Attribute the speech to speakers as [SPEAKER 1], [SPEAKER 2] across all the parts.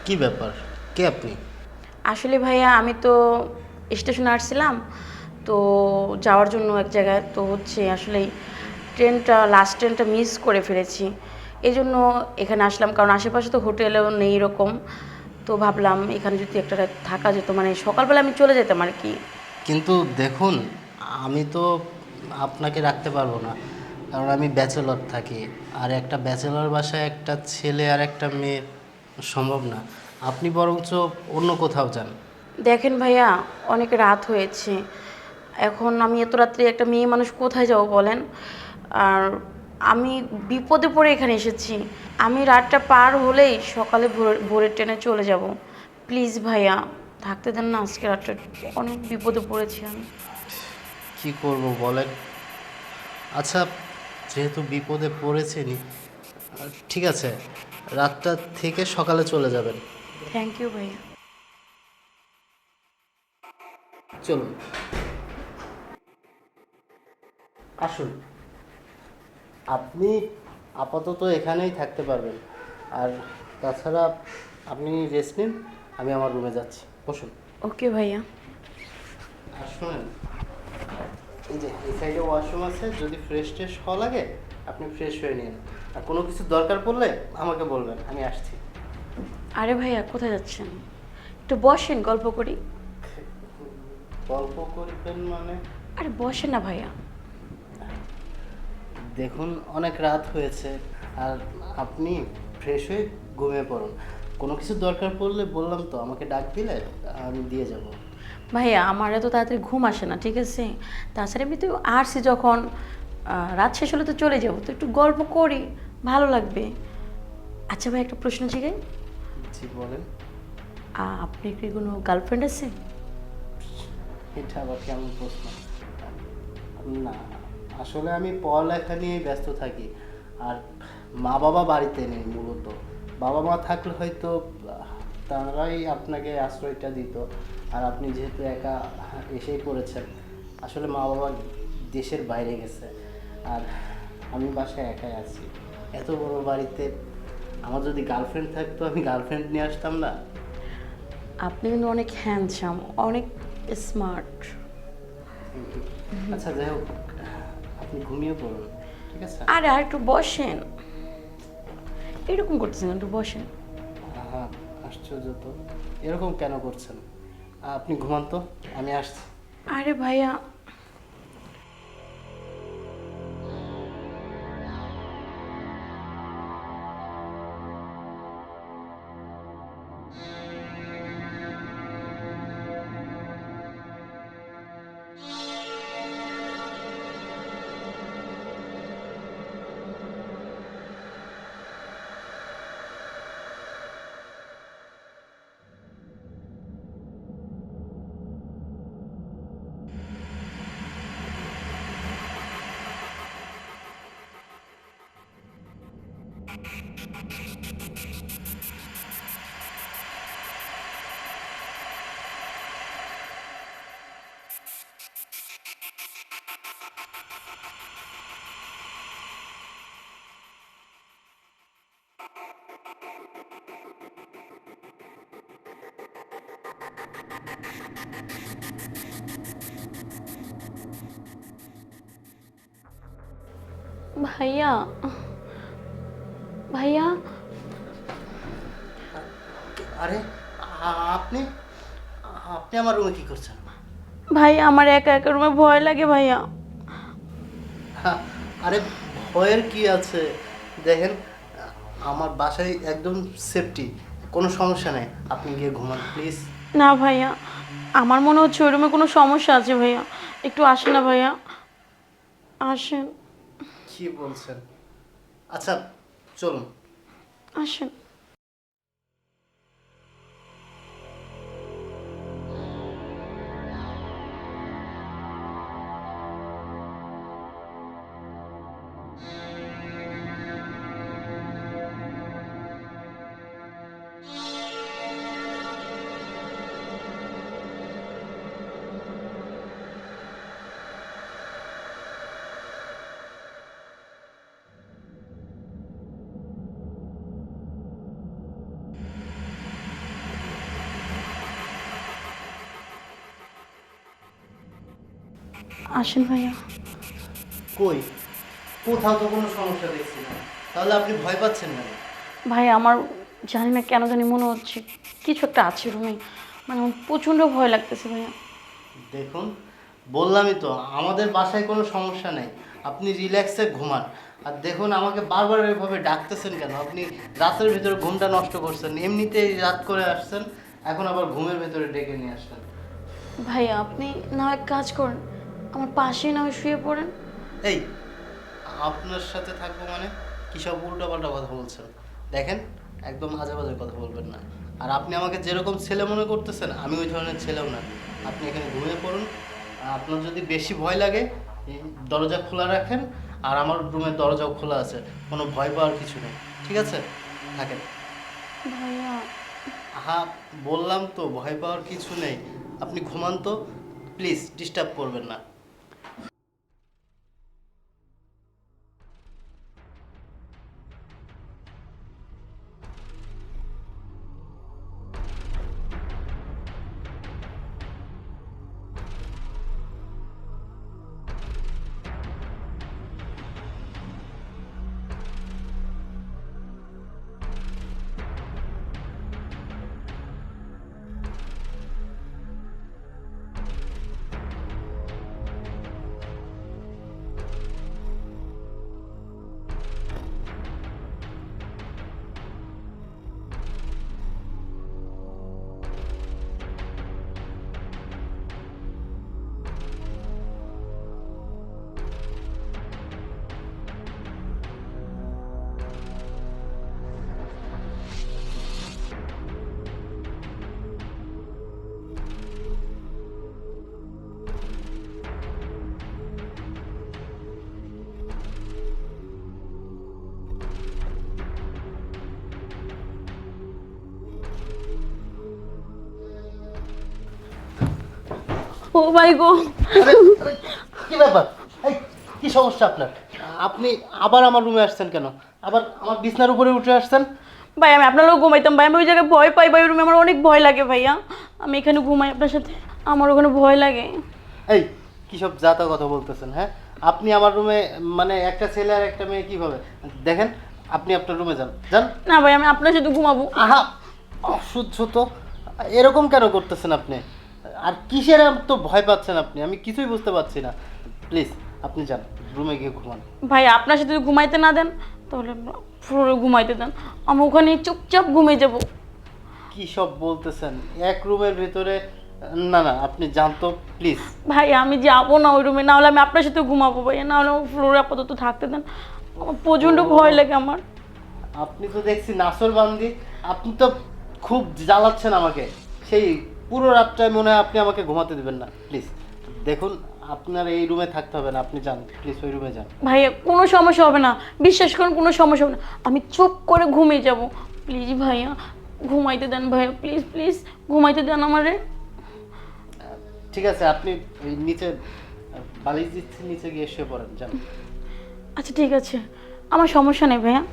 [SPEAKER 1] কি ব্যাপার, কে আপনি?
[SPEAKER 2] আসলে ভাইয়া আমি তো স্টেশনে আসছিলাম, তো যাওয়ার জন্য এক জায়গায়, তো হচ্ছে আসলে লাস্ট ট্রেনটা মিস করে ফেলেছি। এই জন্য এখানে আসলাম, কারণ আশেপাশে তো হোটেলও নেই এরকম। তো ভাবলাম এখানে যদি একটা রাত থাকা যেত, মানে সকালবেলা আমি চলে যেতাম আর কি।
[SPEAKER 1] কিন্তু দেখুন, আমি তো আপনাকে রাখতে পারবো না, কারণ আমি ব্যাচেলর থাকি। আর একটা ব্যাচেলর বাসায় একটা ছেলে আর একটা মেয়ে সম্ভব না। আপনি বরঞ্চ অন্য কোথাও যান।
[SPEAKER 2] দেখেন ভাইয়া, অনেক রাত হয়েছে, এখন আমি এত রাত্রে একটা মেয়ে মানুষ কোথায় যাব বলেন? আর আমি বিপদে পড়ে এখানে এসেছি। আমি রাতটা পার হলেই সকালে ভোরের ট্রেনে চলে যাব। প্লিজ ভাইয়া, থাকতে দেন না আজকে রাতটা, অনেক বিপদে পড়েছি আমি।
[SPEAKER 1] কি করব বলেন? আচ্ছা, যেহেতু বিপদে পড়েছেনই, ঠিক আছে, রাতটা থেকে সকালে চলে যাবেন।
[SPEAKER 2] থ্যাংক ইউ ভাইয়া।
[SPEAKER 1] চলুন, আসুন। আপনি আপাতত এখানেই থাকতে পারবেন। আর তাছাড়া আপনি রেস্ট নিন, আমি আমার রুমে যাচ্ছি। বসুন।
[SPEAKER 2] ওকে ভাইয়া।
[SPEAKER 1] আর শোনেন, এই যে এই সাইডে ওয়াশরুম আছে, যদি ফ্রেশ ট্রেশ হওয়া লাগে আপনি ফ্রেশ হয়ে নিন। আর কোনো কিছু দরকার পড়লে আমাকে বলবেন, আমি আসছি।
[SPEAKER 2] আরে ভাইয়া, কোথায় যাচ্ছেন? একটু বসেন, গল্প করি।
[SPEAKER 1] গল্প করবেন মানে?
[SPEAKER 2] আরে বসেন না ভাইয়া।
[SPEAKER 1] দেখুন, অনেক রাত হয়েছে, আর আপনি ফ্রেশ হয়ে ঘুমিয়ে পড়ুন। কোনো কিছু দরকার পড়লে বললাম তো, আমাকে ডাক দিলে আমি দিয়ে যাব।
[SPEAKER 2] ভাইয়া আমার এত তাড়াতাড়ি ঘুম আসে না, ঠিক আছে? তাছাড়া আমি তো আসছি যখন, রাত শেষ হলে তো চলে যাবো, তো একটু গল্প করি, ভালো লাগবে। আচ্ছা ভাই, একটা প্রশ্ন জিগাই।
[SPEAKER 1] জি বলেন।
[SPEAKER 2] আপনি কি কোনো গার্লফ্রেন্ড আছে?
[SPEAKER 1] এটা আবার কেমন প্রশ্ন? না, আসলে আমি পড়ালেখা নিয়ে ব্যস্ত থাকি। আর মা বাবা বাড়িতে নেই মূলত। বাবা মা থাকলে হয়তো তারাই আপনাকে আশ্রয়টা দিত। আর আপনি যেহেতু একা এসেই পড়েছেন, আসলে মা বাবা দেশের বাইরে গেছে, আর আমি বাসায় একাই আছি। এত বড় বাড়িতে আমার যদি গার্লফ্রেন্ড থাকতো, আমি গার্লফ্রেন্ড নিয়ে আসতাম না।
[SPEAKER 2] আপনি কিন্তু অনেক হ্যান্ডসাম, অনেক স্মার্ট।
[SPEAKER 1] আচ্ছা, যাই হোক, আপনি ঘুমিয়ে পড়ুন, ঠিক আছে?
[SPEAKER 2] আরে আর একটু বসেন, এরকম করতেছেন, একটু বসেন।
[SPEAKER 1] আহা, আশ্চর্য তো, এরকম কেন করছেন? আপনি ঘুমান তো, আমি আসছি।
[SPEAKER 2] আরে ভাইয়া। ভাইয়া, ভাইয়া।
[SPEAKER 1] আরে, আপনি আপনি আমার রুমে কি করছেন?
[SPEAKER 2] ভাইয়া আমার একা একা রুমে ভয় লাগে ভাইয়া।
[SPEAKER 1] আরে, ভয়ের কি আছে? দেখেন, আমার বাসায় একদম সেফটি, কোনো সমস্যা নেই। আপনি গিয়ে ঘুমান প্লিজ।
[SPEAKER 2] না ভাইয়া, আমার মনে হচ্ছে ওই রুমে কোনো সমস্যা আছে ভাইয়া, একটু আসেন না ভাইয়া, আসেন।
[SPEAKER 1] কি বলছেন? আচ্ছা, চলুন।
[SPEAKER 2] আসেন। আসেন ভাইয়া।
[SPEAKER 1] কই, কোথাও তো কোনো সমস্যা দেখছি না, তাহলে আপনি ভয় পাচ্ছেন না?
[SPEAKER 2] ভাই আমার জানি না কেন জানি মনে হচ্ছে কিছু একটা আছে রুমে, মানে আমার প্রচণ্ড ভয় লাগতেছে ভাইয়া।
[SPEAKER 1] দেখুন, বললামই তো আমাদের বাসায় কোনো সমস্যা নেই, আপনি রিল্যাক্সে ঘুমান। আর দেখুন, আমাকে বারবার এভাবে ডাকতেছেন কেন? আপনি রাতের ভিতরে ঘুমটা নষ্ট করছেন, এমনিতেই রাত করে আসছেন, এখন আবার ঘুমের ভেতরে ডেকে নিয়ে আসছেন।
[SPEAKER 2] ভাইয়া আপনি না হয় এক কাজ করেন, আমার পাশেই না হয় শুয়ে পড়েন।
[SPEAKER 1] এই, আপনার সাথে থাকবো মানে কী সব উল্টোপাল্টা কথা বলছেন? দেখেন, একদম আজে বাজে কথা বলবেন না। আর আপনি আমাকে যেরকম ছেলে মনে করতেছেন, আমি ওই ধরনের ছেলেও না। আপনি এখানে ঘুমিয়ে পড়ুন। আর আপনার যদি বেশি ভয় লাগে, এই দরজা খোলা রাখেন, আর আমার রুমের দরজাও খোলা আছে, কোনো ভয় পাওয়ার কিছু নেই। ঠিক আছে, থাকেন।
[SPEAKER 2] ভাইয়া
[SPEAKER 1] হ্যাঁ, বললাম তো ভয় পাওয়ার কিছু নেই। আপনি ঘুমান তো, প্লিজ ডিস্টার্ব করবেন না।
[SPEAKER 2] ও মাই গো,
[SPEAKER 1] আরে, আরে, কি ব্যাপার? এই, কি সমস্যা আপনার? আপনি আবার আমার রুমে আসছেন কেন? আবার আমার বিছনার উপরে উঠে আসছেন?
[SPEAKER 2] ভাই আমি আপনার লোক ঘুমাইতাম ভাই, আমি ওই জায়গায় ভয় পাই ভাই, ওই রুমে আমার অনেক ভয় লাগে ভাইয়া, আমি এখানে ঘুমাই আপনার সাথে, আমার ওখানে ভয় লাগে।
[SPEAKER 1] এই, কি সব যাতা কথা বলতেছেন? হ্যাঁ, আপনি আমার রুমে, মানে একটা ছেলে আর একটা মেয়ে কিভাবে? দেখেন, আপনি আপনার রুমে যান, যান।
[SPEAKER 2] না ভাই আমি আপনার সাথে ঘুমাবো।
[SPEAKER 1] আহা, অসহ্য তো। এরকম কেন করতেছেন আপনি? আর কিসের তো ভয় পাচ্ছেন আপনি? আমি কিছুই বুঝতে পারছি না। প্লিজ, আপনি যান, রুমে গিয়ে ঘুমান।
[SPEAKER 2] ভাই আপনার সাথে যদি ঘুমাইতে না দেন তাহলে ফ্লোরে ঘুমাইতে দেন, আমি ওখানে চুপচাপ ঘুমিয়ে যাব।
[SPEAKER 1] কি সব বলতেছেন? এক রুমের ভিতরে? না না, আপনি যান তো, প্লিজ।
[SPEAKER 2] ভাই আমি যাবো না ওই রুমে, না হলে আমি আপনার সাথে ঘুমাবো ভাইয়া, না হলে ফ্লোরে আপাতত থাকতে দেন, আমার প্রচণ্ড ভয় লাগে আমার।
[SPEAKER 1] আপনি তো দেখছি নাসর বান্দি, আপনি তো খুব জ্বালাচ্ছেন আমাকে। সেই পুরো রাতটায় মনে হয় আপনি আমাকে ঘুমাতে দেবেন না। প্লিজ দেখুন, আপনার এই রুমে থাকতে হবে না, আপনি যান প্লিজ, ওই রুমে যান।
[SPEAKER 2] ভাইয়া কোনো সমস্যা হবে না, বিশ্বাস করুন কোনো সমস্যা হবে না, আমি চুপ করে ঘুমিয়ে যাব। প্লিজ ভাইয়া ঘুমাইতে দেন ভাইয়া, প্লিজ প্লিজ ঘুমাইতে দেন আমারে।
[SPEAKER 1] ঠিক আছে, আপনি ওই নিচে বালিশ দিচ্ছি, নিচে গিয়ে শুয়ে পড়েন, যান।
[SPEAKER 2] আচ্ছা ঠিক আছে, আমার সমস্যা নেই ভাইয়া।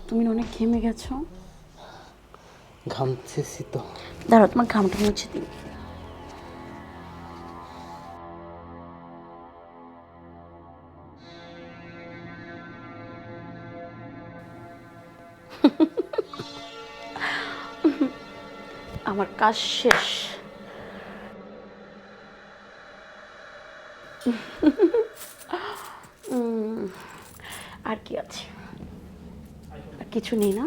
[SPEAKER 2] তুমি না অনেক ঘেমে গেছো।
[SPEAKER 1] ঘামতেছি তো।
[SPEAKER 2] দাঁড়াও, তোমার ঘামটা মুছে দিই। আমার কাজ শেষ। আর কি আছে? আর কিছু নেই না?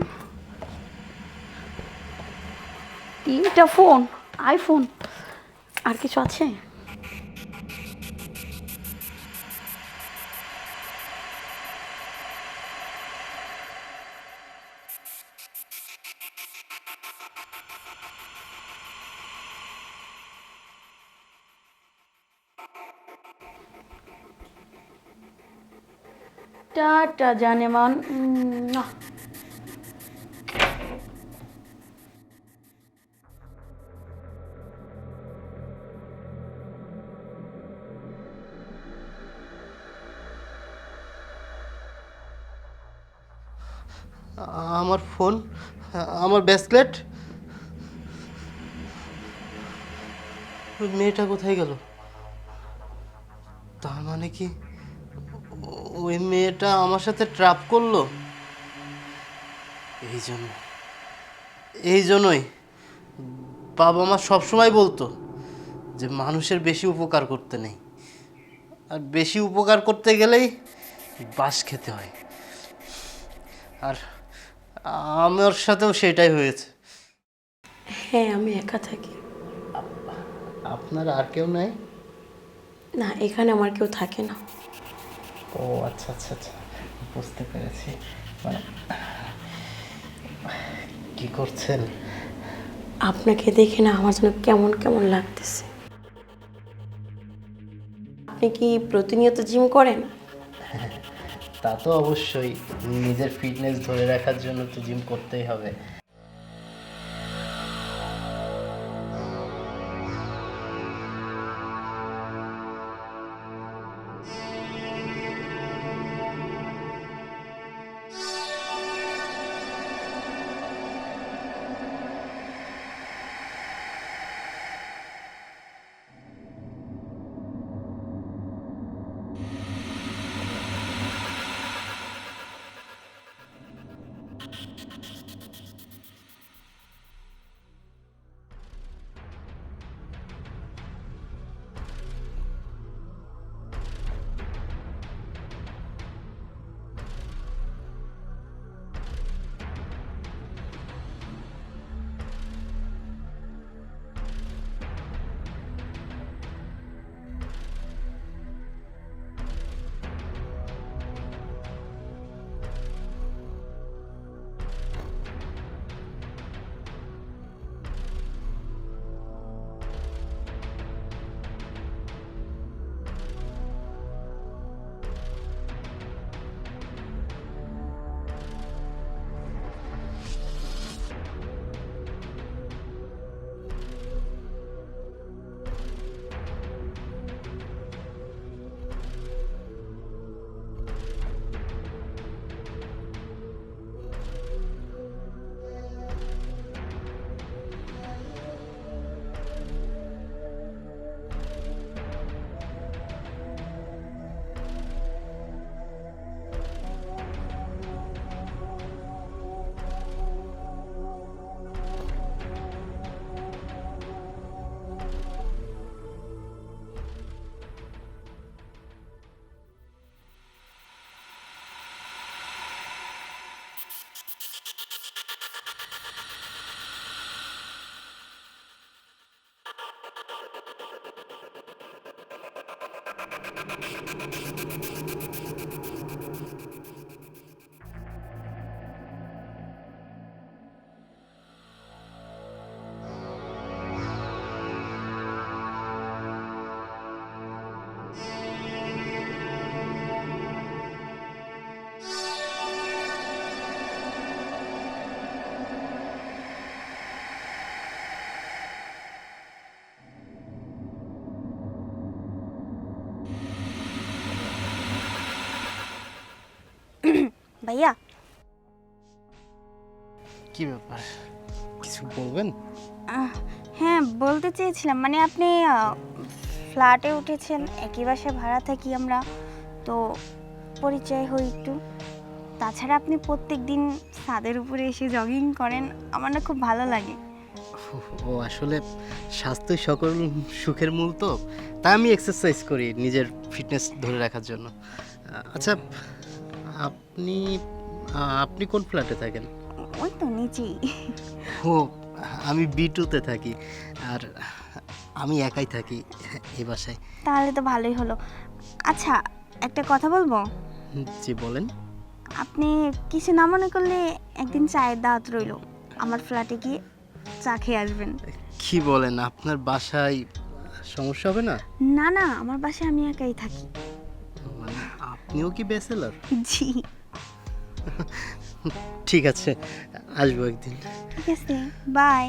[SPEAKER 2] 3টা ফোন, আইফোন। আর কিছু আছে? টাটা জানেমান।
[SPEAKER 1] আমার ফোন, আমার ব্রেসলেট, ওই মেয়েটা কোথায় গেল? তার মানে কি ওই মেয়েটা আমার সাথে ট্র্যাপ করলো? এই জন্য, এই জন্যই বাবা মা সবসময় বলতো যে মানুষের বেশি উপকার করতে নেই, আর বেশি উপকার করতে গেলেই বাঁশ খেতে হয়। আর আমার সাথেও সেটাই হয়েছে।
[SPEAKER 2] হ্যাঁ, আমি একা থাকি।
[SPEAKER 1] আপনার আর কেউ নাই?
[SPEAKER 2] না, এখানে আমার কেউ থাকে না।
[SPEAKER 1] ও আচ্ছা আচ্ছা আচ্ছা, বুঝতে পেরেছি। মানে কি করছেন?
[SPEAKER 2] আপনাকে দেখে না আমার যেন কেমন কেমন লাগতেছে। আপনি কি প্রতিনিয়ত জিম করেন?
[SPEAKER 1] তা তো অবশ্যই, নিজের ফিটনেস ধরে রাখার জন্য তো জিম করতেই হবে।
[SPEAKER 3] ভাইয়া,
[SPEAKER 1] কি ব্যাপার, কিছু বলবেন?
[SPEAKER 3] হ্যাঁ, বলতে চেয়েছিলাম মানে আপনি ফ্ল্যাটে উঠেছেন, একই বাসায় ভাড়া থাকি আমরা, তো পরিচয় হই একটু। তাছাড়া আপনি প্রত্যেক দিন ছাদের উপরে এসে জগিং করেন, আমার না খুব ভালো লাগে।
[SPEAKER 1] ও আসলে স্বাস্থ্যই সকল সুখের মূল, তো তাই আমি এক্সারসাইজ করি নিজের ফিটনেস ধরে রাখার জন্য। আচ্ছা, আপনি আপনি কোন ফ্ল্যাটে থাকেন?
[SPEAKER 3] ওই তো নিচেই।
[SPEAKER 1] ও, আমি B2-তে থাকি, আর আমি একাই থাকি এই বাসায়।
[SPEAKER 3] তাহলে তো ভালোই হলো। আচ্ছা, একটা কথা বলবো?
[SPEAKER 1] জি বলেন।
[SPEAKER 3] আপনি কিছু না মনে করলে একদিন চায়ের দাওয়াত রইল, আমার ফ্ল্যাটে গিয়ে চা খেয়ে আসবেন।
[SPEAKER 1] কি বলেন, আপনার বাসায় সমস্যা হবে না?
[SPEAKER 3] না না, আমার বাসায় আমি একাই থাকি।
[SPEAKER 1] মানে আপনিও কি ব্যাচেলর?
[SPEAKER 3] জি।
[SPEAKER 1] ঠিক আছে, আসবো একদিন।
[SPEAKER 3] ঠিক আছে, বাই।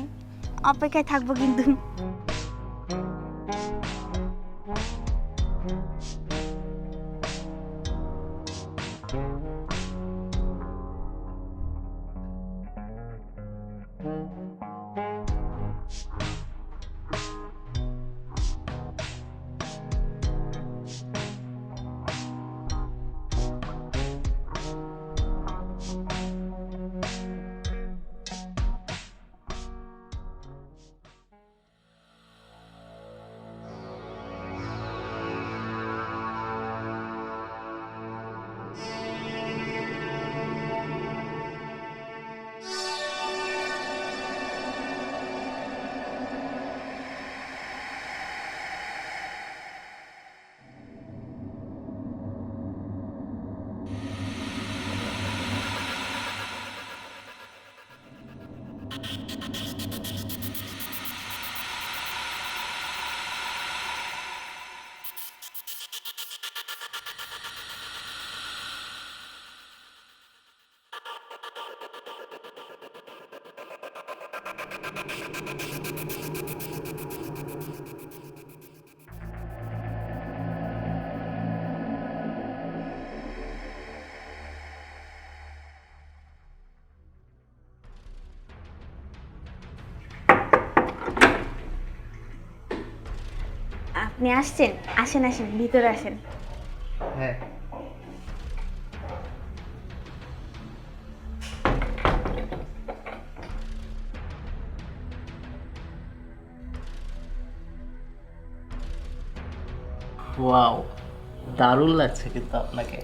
[SPEAKER 3] অপেক্ষায় থাকবো কিন্তু। আপনি আসছেন? আসেন আসেন, ভিতরে আসেন।
[SPEAKER 1] হ্যাঁ। ওয়াও, দারুণ লাগছে কিন্তু আপনাকে।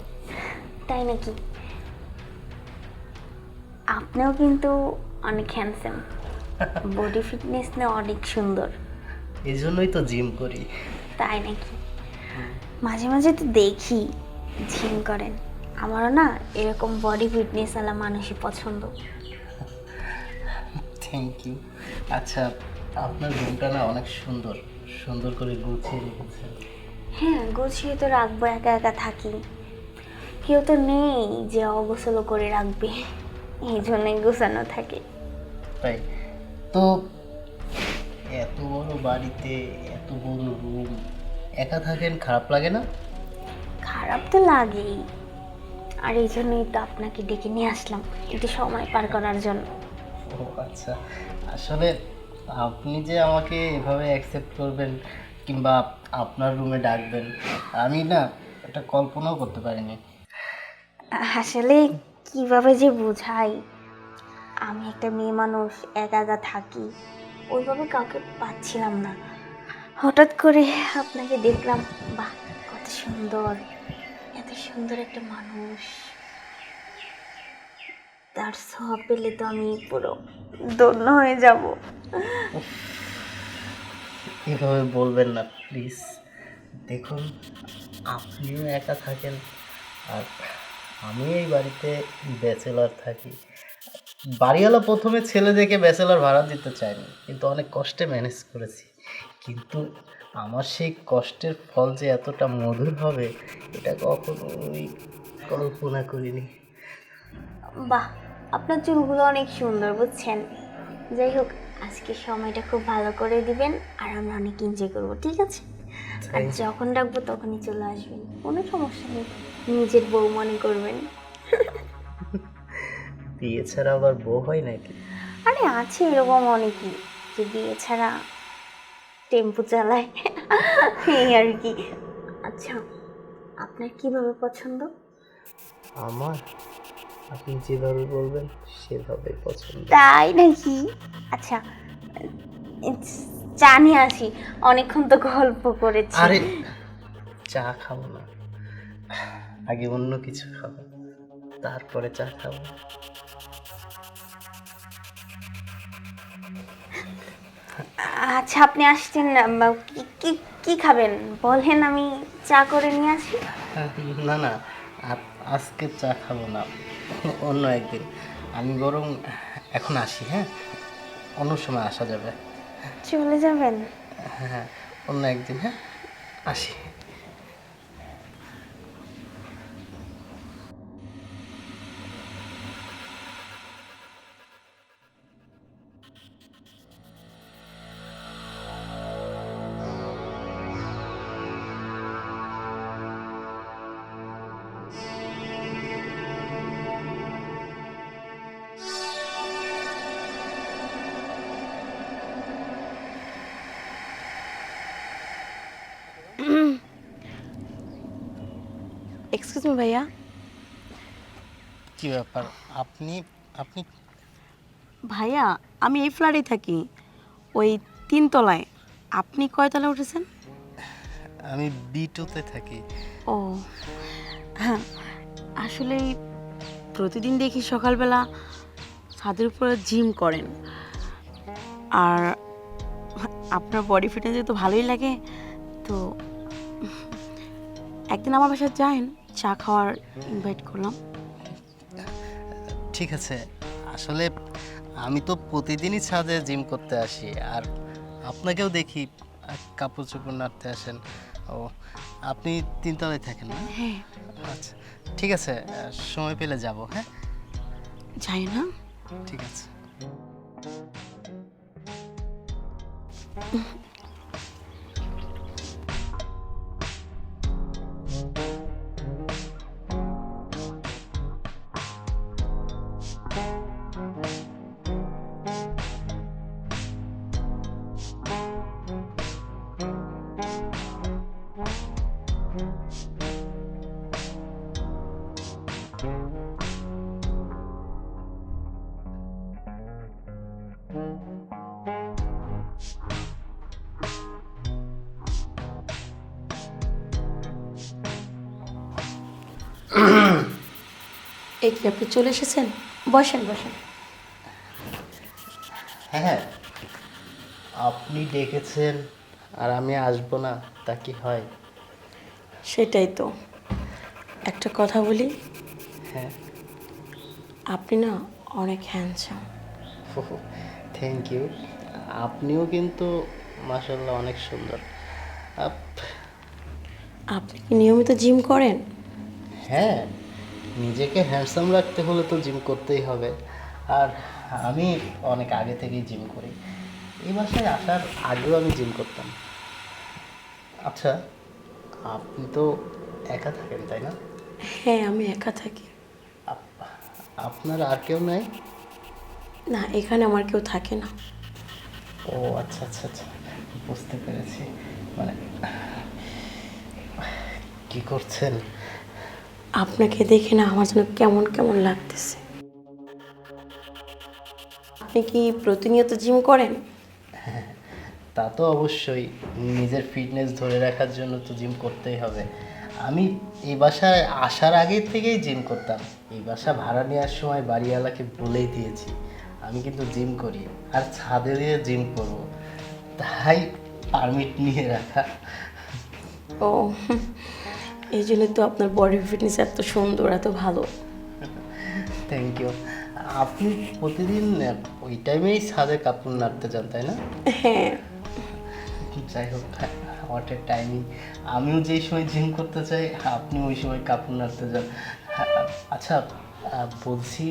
[SPEAKER 3] তাই নাকি? আপনিও কিন্তু অনেক হ্যান্ডসাম, বডি ফিটনেস না অনেক সুন্দর।
[SPEAKER 1] এই জন্যই তো জিম করি।
[SPEAKER 3] তাই নাকি? মাঝে মাঝে তো দেখি জিম করেন। আমারও না এরকম বডি ফিটনেস ওয়ালা মানুষই পছন্দ।
[SPEAKER 1] Thank you. আচ্ছা, আপনার রুমটা না অনেক সুন্দর, সুন্দর করে গুছিয়ে রেখেছেন।
[SPEAKER 3] হ্যাঁ, গুছিয়ে তো রাখবো, একা একা থাকি, কেউ তো নেই যে অগোছলো করে রাখবে, এই জন্যই গোছানো থাকে।
[SPEAKER 1] তাই তো, এত বড় বাড়িতে এত বড় রুম, একা থাকেন, খারাপ লাগে না?
[SPEAKER 3] খারাপ তো লাগেই, আর এই জন্যই তো আপনাকে ডেকে নিয়ে আসলাম একটু সময় পার করার জন্য।
[SPEAKER 1] ও আচ্ছা, আসলে আপনি যে আমাকে এভাবে অ্যাকসেপ্ট করবেন কিংবা আপনার রুমে ডাকবেন, আমি না এটা কল্পনাও করতে পারিনি।
[SPEAKER 3] আসলে কিভাবে যে বোঝাই, আমি একটা মেয়ে মানুষ, একা একা থাকি, ওইভাবে কাউকে পাচ্ছিলাম না। হঠাৎ করে আপনাকে দেখলাম, বাহ কত সুন্দর, এত সুন্দর একটা মানুষ, তার ছোঁয়া পেলে তো আমি পুরো ধন্য হয়ে যাব।
[SPEAKER 1] এভাবে বলবেন না প্লিজ। দেখুন, আপনিও একা থাকেন, আর আমি এই বাড়িতে ব্যাচেলার থাকি। বাড়িওয়ালা প্রথমে ছেলে দেখে ব্যাচেলার ভাড়া দিতে চায়নি, কিন্তু অনেক কষ্টে ম্যানেজ করেছি। কিন্তু আমার সেই কষ্টের ফল যে এতটা মধুর হবে, এটা কখনোই কল্পনা করিনি।
[SPEAKER 3] বাহ, আপনার চুলগুলো অনেক সুন্দর বুঝছেন। যাই হোক, আজকে সময়টা খুব ভালো করে দিবেন, আর আমরা অনেক এনজয় করবো, ঠিক আছে? আর যখন ডাকবো তখনই চলে আসবেন, কোনো সমস্যা নেই, নিজের বউ মনে করবেন।
[SPEAKER 1] বিয়ে ছাড়া আবার বউ হয় নাকি?
[SPEAKER 3] আরে আছে এরকম অনেকেই যে বিয়ে ছাড়া টেম্পু চালায়, এই আর কি। আচ্ছা, আপনার কিভাবে পছন্দ?
[SPEAKER 1] আমার, আপনি যেভাবে বলবেন সেভাবে পছন্দ।
[SPEAKER 3] তাই নাকি? আচ্ছা, চা নিয়ে আসি, অনেকক্ষণ তো গল্প করেছি।
[SPEAKER 1] আরে চা খাবো না, আগে অন্য কিছু খাবো, তারপরে চা খাবো।
[SPEAKER 3] আচ্ছা, আপনি আসছেন না, কি কি কি খাবেন বলেন, আমি চা করে নিয়ে আসি।
[SPEAKER 1] না না, আজকে চা খাবো না, অন্য একদিন। আমি বরং এখন আসি, হ্যাঁ? অন্য সময় আসা যাবে।
[SPEAKER 3] চলে যাবেন?
[SPEAKER 1] হ্যাঁ, অন্য একদিন, হ্যাঁ? আসি।
[SPEAKER 2] এক্সকিউজ মি ভাইয়া।
[SPEAKER 1] কি ব্যাপার? আপনি আপনি
[SPEAKER 2] ভাইয়া, আমি এই ফ্ল্যাটেই থাকি, ওই 3 তলায়। আপনি কয়তলায় উঠেছেন?
[SPEAKER 1] আমি B2-তে থাকি।
[SPEAKER 2] ও হ্যাঁ, আসলে প্রতিদিন দেখি সকালবেলা ছাদের উপরে জিম করেন, আর আপনার বডি ফিটনেস তো ভালোই লাগে। তো একদিন আমার বাসায় যান, চা খাওয়ার ইনভাইট করলাম।
[SPEAKER 1] ঠিক আছে, আসলে আমি তো প্রতিদিনই ছাদে জিম করতে আসি, আর আপনাকেও দেখি কাপড় চোপড় নাড়তে আসেন। ও, আপনি 3 তলায় থাকেন না?
[SPEAKER 2] হ্যাঁ,
[SPEAKER 1] আচ্ছা, ঠিক আছে, সময় পেলে যাব, হ্যাঁ?
[SPEAKER 2] যাই না।
[SPEAKER 1] ঠিক আছে।
[SPEAKER 2] এই কি আপনি চলে এসেছেন? বসেন বসেন।
[SPEAKER 1] হ্যাঁ হ্যাঁ, আপনি ডেকেছেন আর আমি আসবো না, তা কি হয়?
[SPEAKER 2] সেটাই তো। একটা কথা বলি,
[SPEAKER 1] হ্যাঁ।
[SPEAKER 2] আপনি না অনেক হ্যান্ডসাম।
[SPEAKER 1] Thank you. আপনিও কিন্তু মাশাআল্লাহ অনেক সুন্দর। আপ-
[SPEAKER 2] আপনি কি নিয়মিত জিম করেন?
[SPEAKER 1] হ্যাঁ, নিজেকে হ্যান্ডসাম রাখতে হলে তো জিম করতেই হবে। আর আমি অনেক আগে থেকেই জিম করি, এই বাসায় আসার আগেও আমি জিম করতাম। আচ্ছা, আপনি তো একা থাকেন তাই না?
[SPEAKER 2] হ্যাঁ, আমি একা থাকি।
[SPEAKER 1] আপ- আপনার আর কেউ নাই?
[SPEAKER 2] না, এখানে আমার কেউ থাকে না।
[SPEAKER 1] ও আচ্ছা আচ্ছা আচ্ছা, বুঝতে পেরেছি। মানে কি করছেন?
[SPEAKER 2] আপনাকে দেখে না আমার যেন কেমন কেমন লাগতেছে। আপনি কি প্রতিনিয়ত জিম করেন?
[SPEAKER 1] তা তো অবশ্যই, নিজের ফিটনেস ধরে রাখার জন্য তো জিম করতেই হবে। আমি এই বাসায় আসার আগের থেকেই জিম করতাম। এই বাসা ভাড়া নেওয়ার সময় বাড়িওয়ালাকে বলেই দিয়েছি আমি কিন্তু জিম করি, আর ছাদে দিয়ে জিম করব, তাই পারমিট নিয়ে রাখা।
[SPEAKER 2] ও, এই জন্য তো আপনার বডি ফিটনেস এত সুন্দর, এত ভালো।
[SPEAKER 1] Thank you. আপনি প্রতিদিন ওই টাইমেই ছাদে কাপড় নাড়তে যান তাই না?
[SPEAKER 2] হ্যাঁ।
[SPEAKER 1] যাই হোক, হোয়াট এ টাইমিং। আমিও যেই সময় জিম করতে চাই আপনি ওই সময় কাপড় নাড়তে যান। আচ্ছা, বলছি,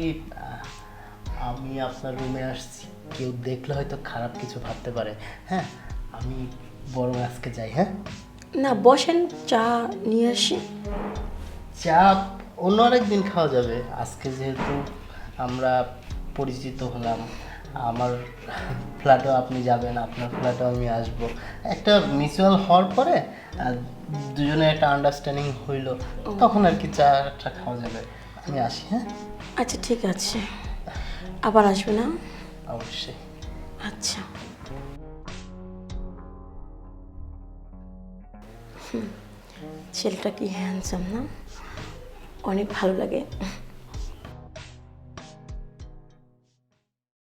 [SPEAKER 1] আমি আপনার রুমে আসছি, কেউ দেখলে হয়তো খারাপ কিছু ভাবতে পারে। হ্যাঁ, আমি বরং আজকে যাই, হ্যাঁ?
[SPEAKER 2] না, বসেন, চা নিয়ে আসি।
[SPEAKER 1] চা অন্য আরেক দিন খাওয়া যাবে, আজকে যেহেতু আমরা পরিচিত হলাম, আমার ফ্ল্যাটেও আপনি যাবেন, আপনার ফ্ল্যাটেও আমি আসব। একটা মিউচুয়াল হওয়ার পরে দুজনে একটা আন্ডারস্ট্যান্ডিং হইলো, তখন আর কি চাটা খাওয়া যাবে। আমি আসি, হ্যাঁ?
[SPEAKER 2] আচ্ছা ঠিক আছে, আবার আসবে না?
[SPEAKER 1] অবশ্যই।
[SPEAKER 2] আচ্ছা। ছেলেটা কি হ্যান্ডসাম না, অনেক ভালো লাগে।